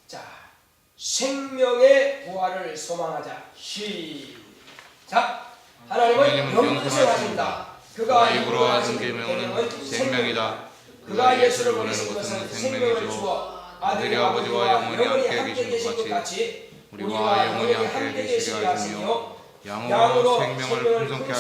자, 생명의 부활을 소망하자. 시작. 하나님은 영생하신다. 그가 입으로 하신 계명은 생명이다. 그가 예수를 보내는 것은 생명을 주어 아들이 아버지와 영원히 함께 계신 것 같이 우리와 영원히 함께 계시려 하시며 양으로 생명을 풍성케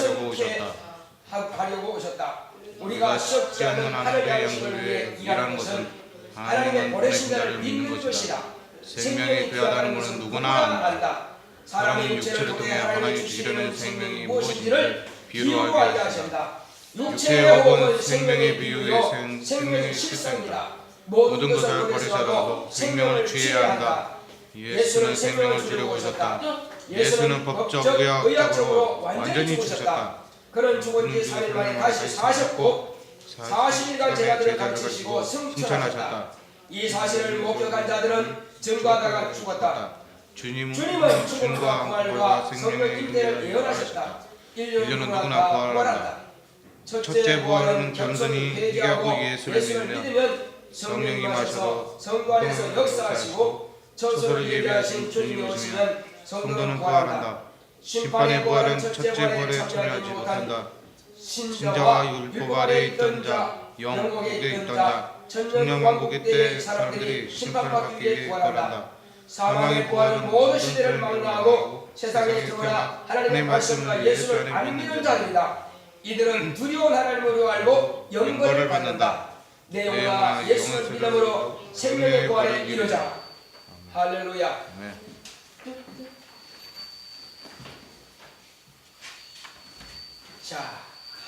하려고 오셨다. 우리가 썩지 않는 하나님의 영광을 위해 일하는 것은 하나님의 보내신 자를 믿는 것이다. 생명이 귀하다는 것은 누구나 안다. 사람이 육체를 통해 하나님이 주시려는 생명이 무엇인지를 비유로 알게 하신다. 육체의 혹은 생명의 비유의 생명의 실상이다. 모든 것을 버리셔도 생명을 취해야 한다. 예수는 생명을 주려고 오셨다. 예수는 법적 의학적으로 완전히 죽으셨다. 그는 죽은 지 3일 만에 다시 사셨고 40일간 제자들을 가르치시고 승천하셨다. 이 사실을 목격한 자들은 증거하다가 죽었다. 주님은 죽음과 부활과 성령 임재를 예언하셨다. 인류는 누구나 부활한다. 첫째 부활은 겸손히 회개하고 예수를 믿으면 성령이 임하셔서 성도 안에서 역사하시고 처소를 예비하신 주님이 오시면 성도는 부활한다. 심판의 부활은 첫째 부활에 참여하지 못한다. 신자와 율법 아래에 있던 자, 영국에 있던 자, 천년왕국의 때 사람들이 심판받기 위해 부활한다. 사망의 부활은 모든 시대를 망라하고 세상에 들어오나 하나님의 말씀과 예수를 안 믿는 자들이다. 이들은 두려운 하나님으로 알고 영광을 받는다. 내 영혼아 예수를 믿음으로 생명의 부활에 이르자. 할렐루야. 자,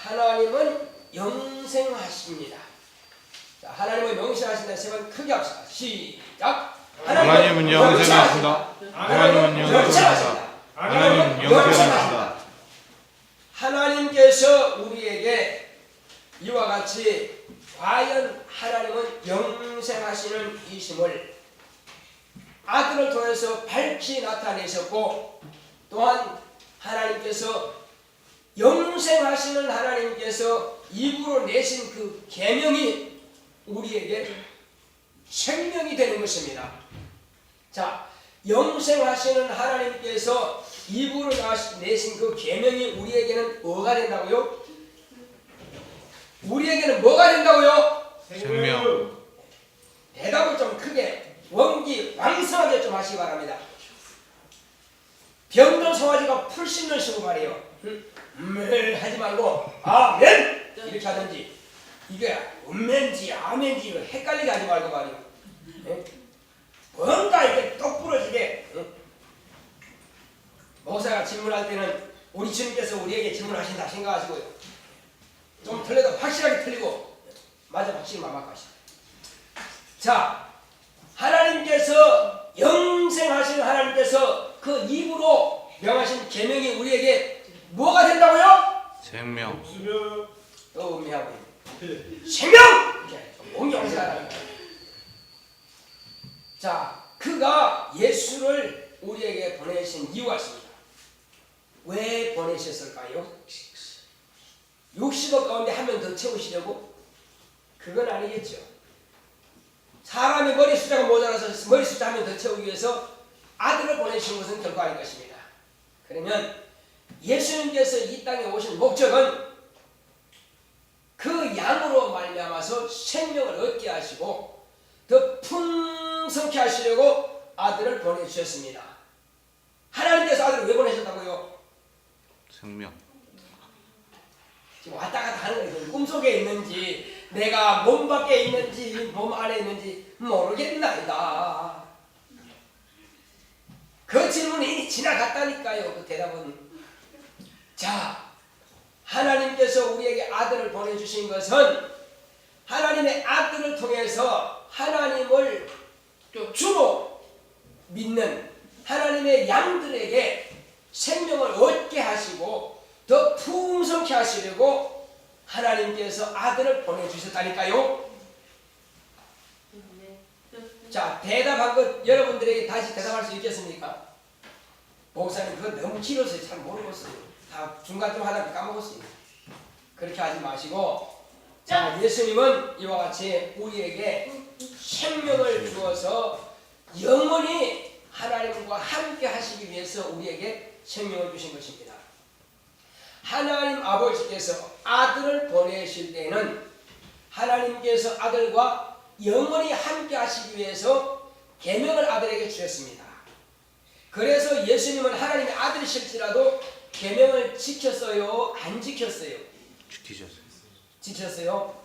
하나님은 영생하십니다. 자, 하나님은 영생하신다. 세 번 크게 합시다. 시작. 하나님은 영생하신다. 하나님은 영생하신다. 하나님은 영생하신다. 하나님께서 우리에게 이와 같이 과연 하나님은 영생하시는 이심을 아들을 통해서 밝히 나타내셨고, 또한 하나님께서 영생하시는 하나님께서 입으로 내신 그 계명이 우리에게 생명이 되는 것입니다. 자, 영생하시는 하나님께서 입으로 내신 그 계명이 우리에게는 뭐가 된다고요? 우리에게는 뭐가 된다고요? 생명. 대답을 좀 크게 왕성하게 좀 하시기 바랍니다. 병든 송아지가 풀 씹는 식으로 말이에요. 하지 말고 아멘 이렇게 하든지, 이게 음멘지 아멘지 헷갈리게 하지 말고 말이에요. 뭔가 이렇게 똑 부러지게. 목사가 질문할 때는 우리 주님께서 우리에게 질문하신다 생각하시고요. 좀 틀려도 확실하게 틀리고 맞아 확실히 만막하시다. 자, 하나님께서 영생하신 하나님께서 그 입으로 명하신 계명이 우리에게 뭐가 된다고요? 생명. 또 음미하고 생명! 옹경사라는 거예요. 자, 그가 예수를 우리에게 보내신 이유가 있습니다. 왜 보내셨을까요? 60억 가운데 한 명 더 채우시려고? 그건 아니겠죠. 사람이 머리 숫자가 모자라서 머리 숫자 한 명 더 채우기 위해서 아들을 보내신 것은 결코 아닐 것입니다. 그러면 예수님께서 이 땅에 오신 목적은 그 양으로 말미암아서 생명을 얻게 하시고 더 풍성케 하시려고 아들을 보내주셨습니다. 하나님께서 아들을 왜 보내셨다고요? 생명. 지금 왔다 갔다 하는 거예요. 꿈속에 있는지 내가 몸 밖에 있는지 몸 안에 있는지 모르겠나이다. 그 질문이 이미 지나갔다니까요. 그 대답은. 자, 하나님께서 우리에게 아들을 보내주신 것은 하나님의 아들을 통해서 하나님을 주로 믿는 하나님의 양들에게 생명을 얻게 하시고 더 풍성케 하시려고 하나님께서 아들을 보내주셨다니까요. 자, 대답한 것 여러분들에게 다시 대답할 수 있겠습니까? 목사님 그거 너무 길어서 잘 모르겠어요. 다 중간쯤 하다가 까먹었어요. 그렇게 하지 마시고, 자, 예수님은 이와 같이 우리에게 생명을 주어서 영원히 하나님과 함께 하시기 위해서 우리에게 생명을 주신 것입니다. 하나님 아버지께서 아들을 보내실 때에는 하나님께서 아들과 영원히 함께 하시기 위해서 계명을 아들에게 주셨습니다. 그래서 예수님은 하나님의 아들이실지라도 계명을 지켰어요? 안 지켰어요? 지키셨어요. 지켰어요.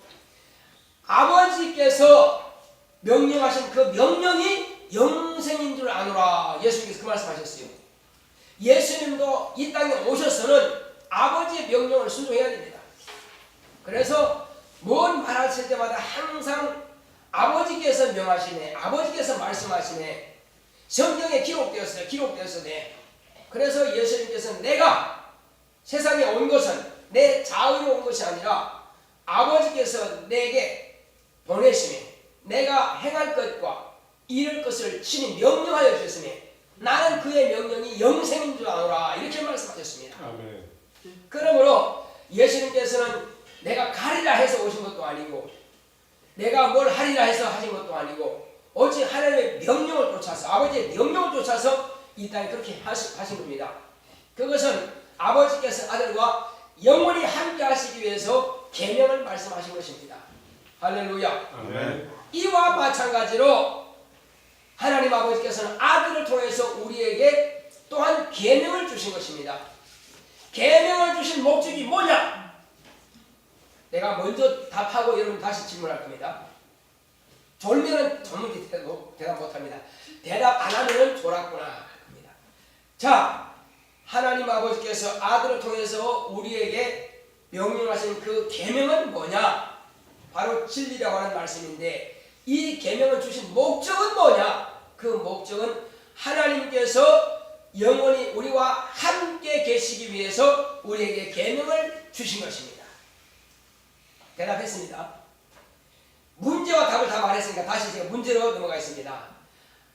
아버지께서 명령하신 그 명령이 영생인 줄 아노라. 예수님께서 그 말씀하셨어요. 예수님도 이 땅에 오셔서는 아버지의 명령을 순종해야 됩니다. 그래서 뭔 말하실 때마다 항상 아버지께서 명하시네, 아버지께서 말씀하시네, 성경에 기록되었네. 그래서 예수님께서는 내가 세상에 온 것은 내 자의로 온 것이 아니라 아버지께서 내게 보내시니 내가 행할 것과 이룰 것을 친히 명령하여 주셨으니 나는 그의 명령이 영생인 줄 아노라. 이렇게 말씀하셨습니다. 아멘. 그러므로 예수님께서는 내가 가리라 해서 오신 것도 아니고 내가 뭘 하리라 해서 하신 것도 아니고 오직 하나님의 명령을 쫓아서 아버지의 명령을 쫓아서 이 땅에 그렇게 하신 겁니다. 그것은 아버지께서 아들과 영원히 함께 하시기 위해서 계명을 말씀하신 것입니다. 할렐루야. 아멘. 이와 마찬가지로 하나님 아버지께서는 아들을 통해서 우리에게 또한 계명을 주신 것입니다. 계명을 주신 목적이 뭐냐? 내가 먼저 답하고 여러분 다시 질문할 겁니다. 졸면은 전문기 대답 못합니다. 대답 안 하면은 졸았구나 할 겁니다. 자, 하나님 아버지께서 아들을 통해서 우리에게 명령하신 그 계명은 뭐냐? 바로 진리라고 하는 말씀인데 이 계명을 주신 목적은 뭐냐? 그 목적은 하나님께서 영원히 우리와 함께 계시기 위해서 우리에게 계명을 주신 것입니다. 대답했습니다. 문제와 답을 다 말했으니까 다시 제가 문제로 넘어가겠습니다.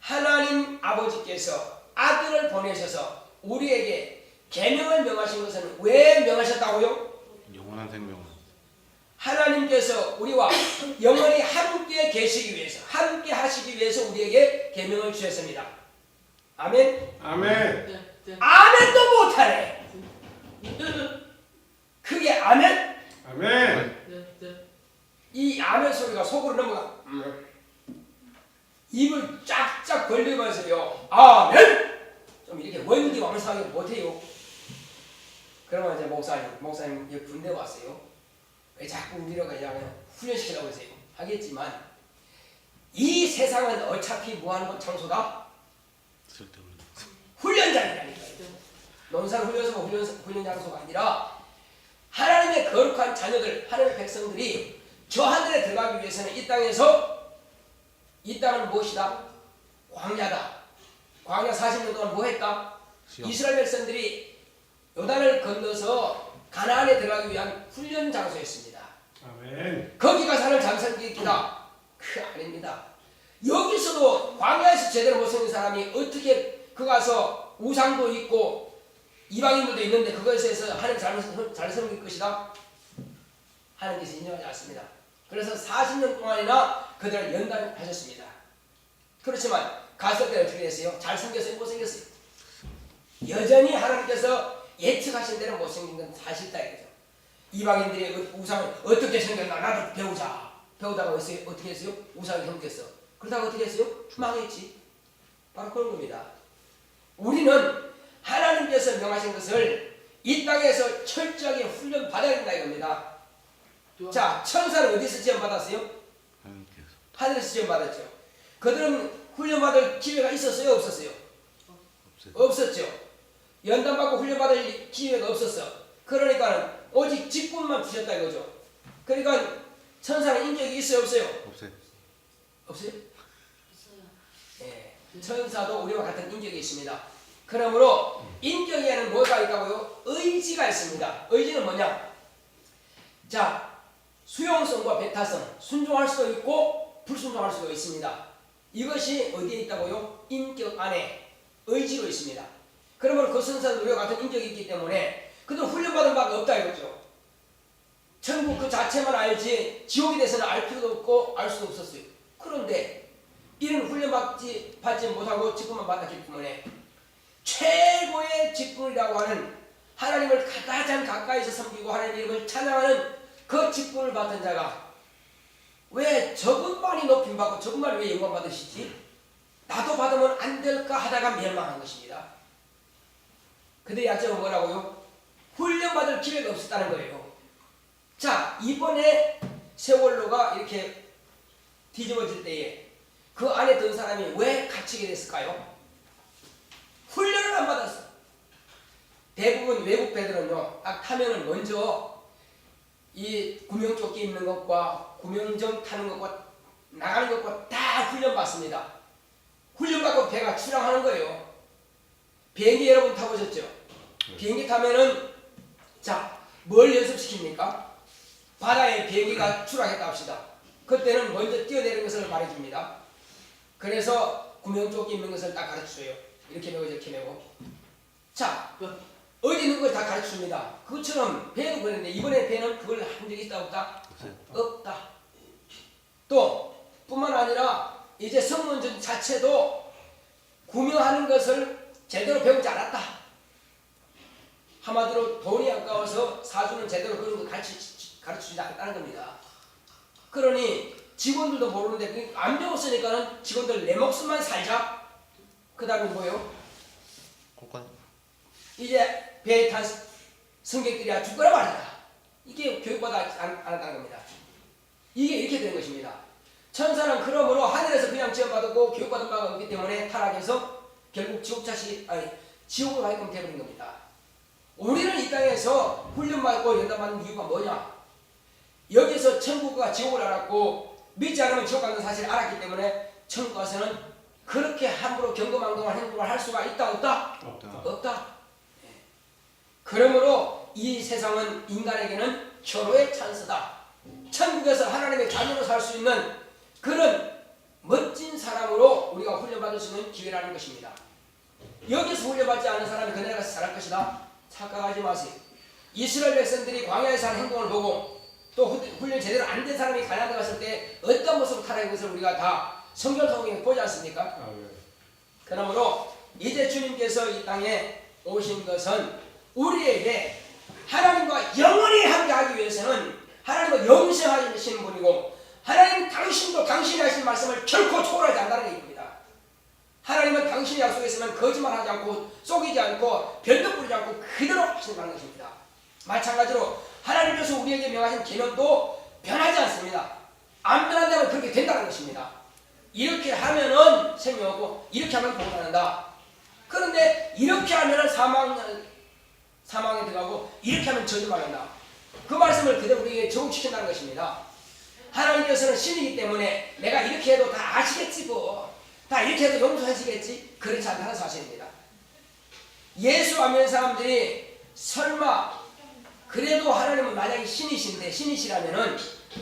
하나님 아버지께서 아들을 보내셔서 우리에게 계명을 명하신 것은 왜 명하셨다고요? 영원한 생명을. 하나님께서 우리와 영원히 함께 계시기 위해서, 함께 하시기 위해서 우리에게 계명을 주셨습니다. 아멘? 아멘. 아멘도 못하네. 그게 아멘? 아멘. 이 아멘 소리가 속으로 넘어가. 입을 쫙쫙 벌리면서요. 아멘! 좀 이렇게 원기왕성하게 못해요. 그러면 이제 목사님 여기 군대 왔어요. 왜 자꾸 우리가 그냥 훈련시키라고 하세요. 하겠지만 이 세상은 어차피 무한한 장소다. 쓸데없는. 훈련장이라니까요. 논산훈련소가 훈련 장소가 아니라 하나님의 거룩한 자녀들, 하나님의 백성들이 저 하늘에 들어가기 위해서는 이 땅에서 이 땅은 무엇이다? 광야다. 광야 40년 동안 뭐 했다? 시험. 이스라엘 백성들이 요단을 건너서 가나안에 들어가기 위한 훈련 장소였습니다. 아멘. 거기 가서 하나님 잠살기기다. 그 아닙니다. 여기서도 광야에서 제대로 못 섬긴 사람이 어떻게 그 가서 우상도 있고 이방인들도 있는데 그것에서 하나님 잘 섬길 것이다? 하나님께서 인정하지 않습니다. 그래서 40년 동안이나 그들을 연단하셨습니다. 그렇지만 갔을 때 어떻게 됐어요? 잘 섬겼어요? 못 섬겼어요? 여전히 하나님께서 예측하신 대로 못 섬긴 건 사실다 이거죠. 이방인들이 우상을 어떻게 섬겼나 나도 배우자. 배우다가 어떻게 했어요? 우상을 섬겼어. 그러다가 어떻게 했어요? 망했지. 바로 그런 겁니다. 우리는 하나님께서 명하신 것을 이 땅에서 철저하게 훈련 받아야 된다 이겁니다. 자, 천사는 어디서 지원받았어요? 하나님께서. 하늘에서 지원받았죠. 그들은 훈련받을 기회가 있었어요? 없었어요? 없어요. 없었죠. 연단받고 훈련받을 기회가 없었어. 그러니까 오직 직분만 주셨다 이거죠. 그러니까 천사는 인격이 있어요? 없어요? 없어요. 없어요? 예, 천사도 우리와 같은 인격이 있습니다. 그러므로 인격에는 뭐가 있다고요? 의지가 있습니다. 의지는 뭐냐? 자, 수용성과 배타성, 순종할 수도 있고 불순종할 수도 있습니다. 이것이 어디에 있다고요? 인격 안에 의지로 있습니다. 그러면 그 천사도 우리와 같은 인격이 있기 때문에 그들은 훈련받은 바가 없다 이거죠. 천국 그 자체만 알지 지옥에 대해서는 알 필요도 없고 알 수도 없었어요. 그런데 이런 훈련받지 못하고 직분만 받았기 때문에 최고의 직분이라고 하는 하나님을 가장 가까이서 섬기고 하나님 이름을 찬양하는 그 직분을 받은 자가 왜 저분만이 높임받고 저분만이 왜 영광 받으시지? 나도 받으면 안 될까 하다가 멸망한 것입니다. 그들의 약점은 뭐라고요? 훈련받을 기회가 없었다는 거예요. 자, 이번에 세월호가 이렇게 뒤집어질 때에 그 안에 든 사람이 왜 갇히게 됐을까요? 훈련을 안 받았어. 대부분 외국 배들은요, 딱 타면은 먼저 이 구명조끼 입는 것과 구명정 타는 것과 나가는 것과 다 훈련받습니다. 훈련받고 배가 출항하는 거예요. 비행기 여러분 타보셨죠? 비행기 타면은 자, 뭘 연습시킵니까? 바다에 비행기가 출항했다 합시다. 그때는 먼저 뛰어내리는 것을 말해줍니다. 그래서 구명조끼 입는 것을 딱 가르쳐줘요. 이렇게 메고 이렇게 메고. 자, 어디 있는 걸 다 가르쳐줍니다. 그것처럼 배도 그랬는데 이번에 배는 그걸 한 적이 있다 없다? 없다. 또 뿐만 아니라 이제 성문 자체도 구명하는 것을 제대로 배우지 않았다. 한마디로 돈이 아까워서 사주는 제대로 그런 거 가르치지 않았다는 겁니다. 그러니 직원들도 모르는데 안 배웠으니까는 직원들 내 목숨만 살자. 그 다음에 뭐예요? 이제 배에 탄 승객들이 죽거나 말이다. 이게 교육받지 않았다는 겁니다. 이게 이렇게 되는 것입니다. 천사는 그러므로 하늘에서 그냥 지원받았고 교육받은 바가 없기 때문에 타락해서 결국 지옥으로 가게끔 되어버린 겁니다. 우리는 이 땅에서 훈련받고 연단받는 이유가 뭐냐? 여기서 천국과 지옥을 알았고 믿지 않으면 지옥 가는 사실을 알았기 때문에 천국 가서는 그렇게 함부로 경거망동한 행동을 할 수가 있다 없다? 없다. 그러므로 이 세상은 인간에게는 절호의 찬스다. 천국에서 하나님의 자녀로 살 수 있는 그런 멋진 사람으로 우리가 훈련받을 수 있는 기회라는 것입니다. 여기서 훈련받지 않은 사람이 그네 가서 살할 것이다. 착각하지 마세요. 이스라엘 백성들이 광야에서 한 행동을 보고 또 훈련 제대로 안 된 사람이 가나안에 갔을 때 어떤 모습으로 타락한 것을 우리가 다 성경 속에 보지 않습니까? 그러므로 이제 주님께서 이 땅에 오신 것은 우리에게 하나님과 영원히 함께하기 위해서는 하나님과 영생하시는 분이고 하나님 당신도 당신이 하신 말씀을 결코 초월하지 않는다는 얘기입니다. 하나님은 당신이 약속했으면 거짓말하지 않고 속이지 않고 변덕 부리지 않고 그대로 하신다는 것입니다. 마찬가지로 하나님께서 우리에게 명하신 계명도 변하지 않습니다. 안 변한다면 그렇게 된다는 것입니다. 이렇게 하면은 생명하고 이렇게 하면 복을 받는다. 그런데 이렇게 하면은 사망에 들어가고 이렇게 하면 저주 받는다. 그 말씀을 그대로 우리에게 적용시킨다는 것입니다. 하나님께서는 신이기 때문에 내가 이렇게 해도 다 아시겠지 뭐. 다 이렇게 해도 용서하시겠지. 그렇지 않다는 사실입니다. 예수 안 믿는 사람들이 설마 그래도 하나님은 만약에 신이시라면은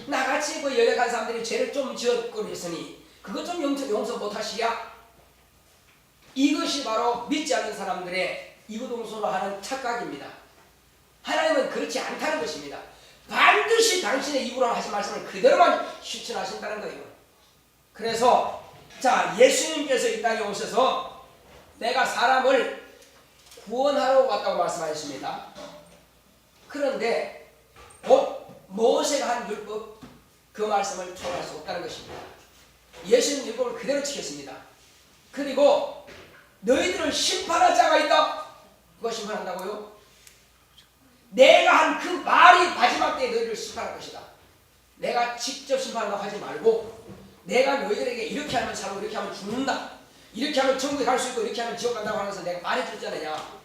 나같이 그 연약한 사람들이 죄를 좀 지었고 있으니 그것 좀 용서 못하시랴? 이것이 바로 믿지 않는 사람들의 이구동성으로 하는 착각입니다. 하나님은 그렇지 않다는 것입니다. 반드시 당신의 입으로 하신 말씀을 그대로만 실천하신다는 거예요. 그래서 자, 예수님께서 이 땅에 오셔서 내가 사람을 구원하러 왔다고 말씀하셨습니다. 그런데 곧 모세가 한 율법 그 말씀을 초월할 수 없다는 것입니다. 예수님 율법을 그대로 지켰습니다. 그리고 너희들을 심판할 자가 있다. 그거 심판한다고요? 내가 한 그 말이 마지막 때에 너희를 심판할 것이다. 내가 직접 심판한다고 하지 말고 내가 너희들에게 이렇게 하면 살고 이렇게 하면 죽는다. 이렇게 하면 천국에 갈 수 있고 이렇게 하면 지옥 간다고 하면서 내가 말해줬잖아요.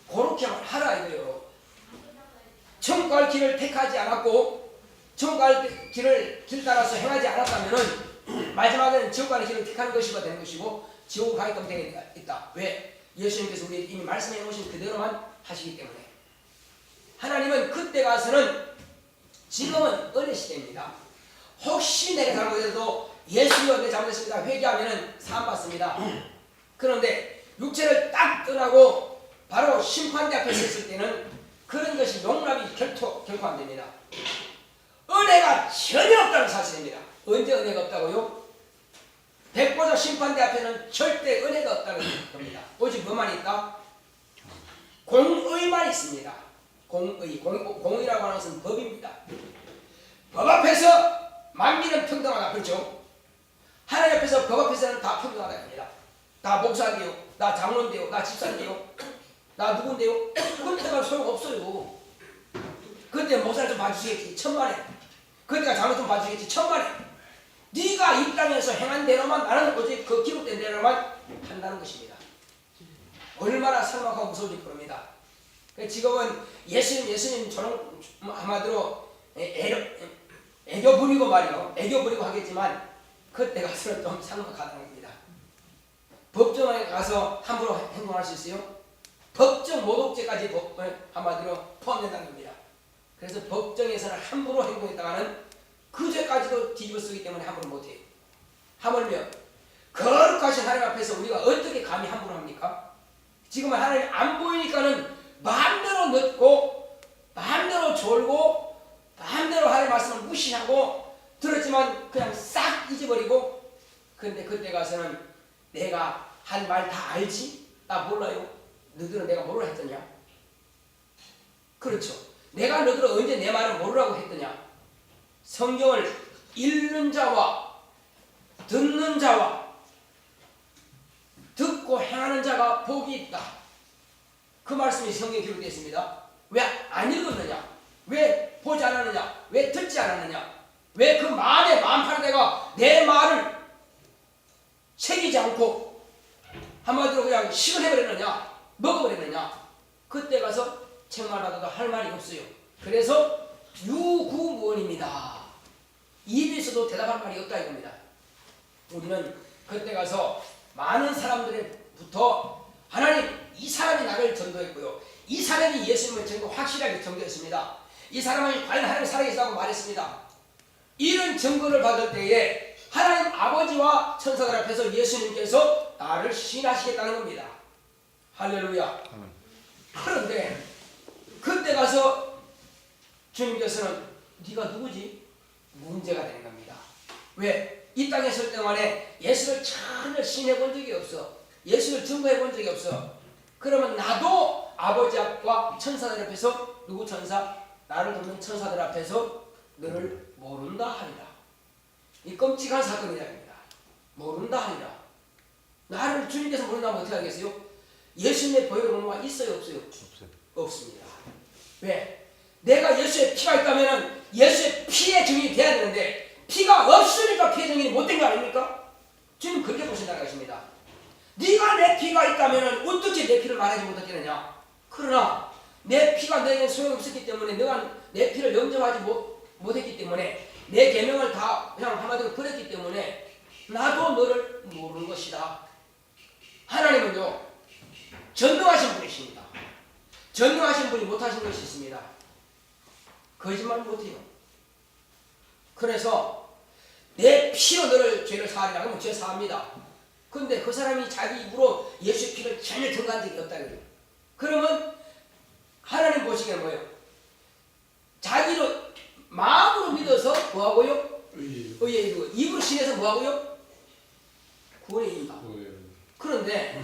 그렇게 하라 이거예요. 천국 갈 길을 택하지 않았고 천국 갈 길을 길 따라서 행하지 않았다면은 마지막에는 지옥 가는 길을 택하는 것이가 되는 것이고 지옥을 가게끔 되어 있다. 왜? 예수님께서 우리에게 이미 말씀해 놓으신 그대로만 하시기 때문에. 하나님은 그때 가서는 지금은 은혜 시대입니다. 혹시 내가 잘못해도 예수여 내 잘못했습니다 회개하면은 사함 받습니다. 그런데 육체를 딱 떠나고 바로 심판대 앞에 섰을 때는 그런 것이 용납이 결코 안 됩니다. 은혜가 전혀 없다는 사실입니다. 언제 은혜가 없다고요? 백보자 심판대 앞에는 절대 은혜가 없다는 겁니다. 오직 뭐만 있다? 공의만 있습니다. 공의라고 하는 것은 법입니다. 법 앞에서 만민은 평등하다. 그렇죠? 하나님 앞에서 법 앞에서는 다 평등하다 합니다. 나 목사인데요, 나 장로인데요, 나 집사인데요, 나 누군데요? 그때가 소용없어요. 그때 목사를 좀 봐주시겠지, 천만에. 그때가 장로 좀 봐주시겠지, 천만에. 네가 이 땅에서 행한 대로만, 나는 어제 그 기록된 대로만 한다는 것입니다. 얼마나 삭막하고 무서운지 그럽니다. 지금은 예수님 저는 한마디로 애교 부리고 말이요, 애교 부리고 하겠지만 그때 가서는 좀 삭막하다는 겁니다. 법정에 가서 함부로 행동할 수 있어요? 법정 모독죄까지 한마디로 포함된다는 겁니다. 그래서 법정에서는 함부로 행동했다가는 그 죄까지도 뒤집어 쓰기 때문에 함부로 못해요. 하물며 거룩하신 하나님 앞에서 우리가 어떻게 감히 함부로 합니까? 지금은 하나님 안 보이니까는 마음대로 늦고 마음대로 졸고 마음대로 하나님 말씀을 무시하고 들었지만 그냥 싹 잊어버리고, 근데 그때 가서는 내가 한 말 다 알지? 나 몰라요. 너희들은 내가 뭐라 했더냐? 그렇죠. 내가 너희들은 언제 내 말을 모르라고 했더냐? 성경을 읽는 자와 듣는 자와 듣고 행하는 자가 복이 있다. 그 말씀이 성경에 기록되어 있습니다. 왜 안 읽었느냐? 왜 보지 않았느냐? 왜 듣지 않았느냐? 왜 그 마음에 마음파는 내가 내 말을 새기지 않고 한마디로 그냥 식을 해버렸느냐? 먹어버렸느냐? 그때 가서 책말 받아도 할 말이 없어요. 그래서 유구무원입니다. 입이 있어도 대답할 말이 없다 이겁니다. 우리는 그때 가서 많은 사람들부터 하나님, 이 사람이 나를 전도했고요, 이 사람이 예수님을 전도 확실하게 전도했습니다, 이 사람이 과연 하나님 살아계시다고 말했습니다. 이런 증거를 받을 때에 하나님 아버지와 천사들 앞에서 예수님께서 나를 시인하시겠다는 겁니다. 할렐루야. 그런데 그때 가서 주님께서는 네가 누구지? 문제가 되는 겁니다. 왜? 이 땅에 있을 동안에 예수를 전혀 시인해 본 적이 없어. 예수를 증거해 본 적이 없어. 그러면 나도 아버지 앞과 천사들 앞에서, 누구 천사? 나를 돕는 천사들 앞에서 너를 모른다 하리라. 이 끔찍한 사건이다. 모른다 하리라. 나를 주님께서 모른다면 어떻게 하겠어요? 예수님의 보혈의 공로가 있어요, 없어요? 없어요. 없습니다. 왜? 내가 예수의 피가 있다면 예수의 피의 증인이 돼야 되는데 피가 없으니까 피의 증인이 못된 거 아닙니까? 주님 그렇게 보신다는 것입니다. 네가 내 피가 있다면 어떻게 내 피를 말하지 못했겠느냐? 그러나 내 피가 너에게 소용없었기 때문에, 너가 내 피를 영접하지 못했기 때문에, 내 계명을 다 그냥 한마디로 버렸기 때문에 나도 너를 모르는 것이다. 하나님은요, 전능하신 분이십니다. 전능하신 분이 못하신 것이 있습니다. 거짓말 못해요. 그래서 내 피로 너를 죄를 사하리라 하면 죄 사합니다. 근데 그 사람이 자기 입으로 예수의 피를 전혀 증거한 적이 없다 그래요. 그러면 하나님 보시기에는 뭐예요? 자기로 마음으로 믿어서 뭐하고요? 의에 이르고, 입으로 신해서 뭐하고요? 구원에 이른다. 그런데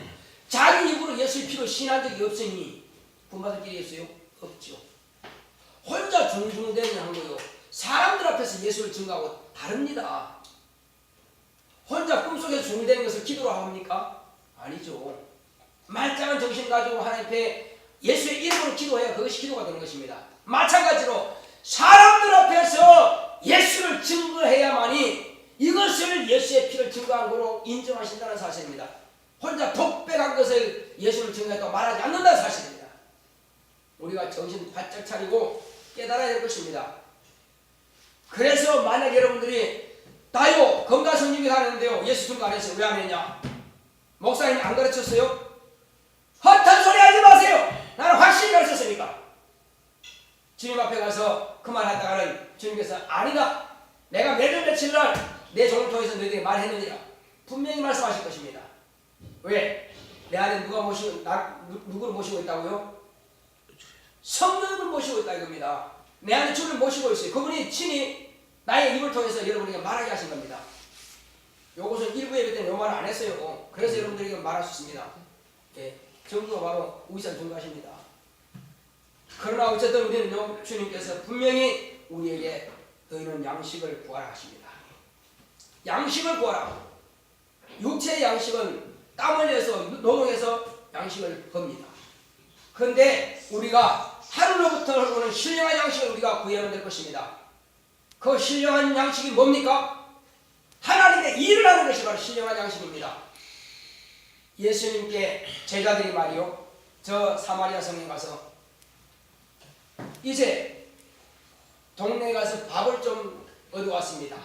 자기 입으로 예수의 피로 신한 적이 없으니 구원받을 길이 있어요? 없죠. 혼자 중중대는 한 거요. 사람들 앞에서 예수를 증거하고 다릅니다. 혼자 꿈속에서 중대는 것을 기도로 합니까? 아니죠. 말짱한 정신 가지고 하나님 앞에 예수의 이름으로 기도해야 그것이 기도가 되는 것입니다. 마찬가지로 사람들 앞에서 예수를 증거해야만이 이것을 예수의 피를 증거한 거로 인정하신다는 사실입니다. 혼자 독백한 것을 예수를 증거했다고 말하지 않는다는 사실입니다. 우리가 정신 바짝 차리고 깨달아야 될 것입니다. 그래서 만약 여러분들이 나요 건강성님이 하는데요, 예수 증거 안 했어요. 왜 안 했냐? 목사님이 안 가르쳤어요? 헛한 소리 하지 마세요. 나는 확실히 가르쳤으니까. 주님 앞에 가서 그 말 하다가는 주님께서 아니다, 내가 매주 며칠날 내 종을 통해서 너희들에게 말했느니라 분명히 말씀하실 것입니다. 왜? 내 안에 누가 모시고, 누구를 모시고 있다고요? 성령을 모시고 있다 이겁니다. 내 안에 주를 모시고 있어요. 그분이 친히 나의 입을 통해서 여러분에게 말하게 하신 겁니다. 요것은 일부 예배 때는 요 말 안 했어요. 그래서 여러분들에게 말할 수 있습니다. 예, 정부가 바로 위선 증가십니다. 그러나 어쨌든 우리는 주님께서 분명히 우리에게 너희는 양식을 구하라 하십니다. 양식을 구하라. 육체의 양식은 땀 흘려서 노동해서 양식을 법니다. 그런데 우리가 하늘로부터 오는 신령한 양식을 우리가 구해야 될 것입니다. 그 신령한 양식이 뭡니까? 하나님의 일을 하는 것이 바로 신령한 양식입니다. 예수님께 제자들이 말이요, 저 사마리아 성에 가서 이제 동네에 가서 밥을 좀 얻어왔습니다.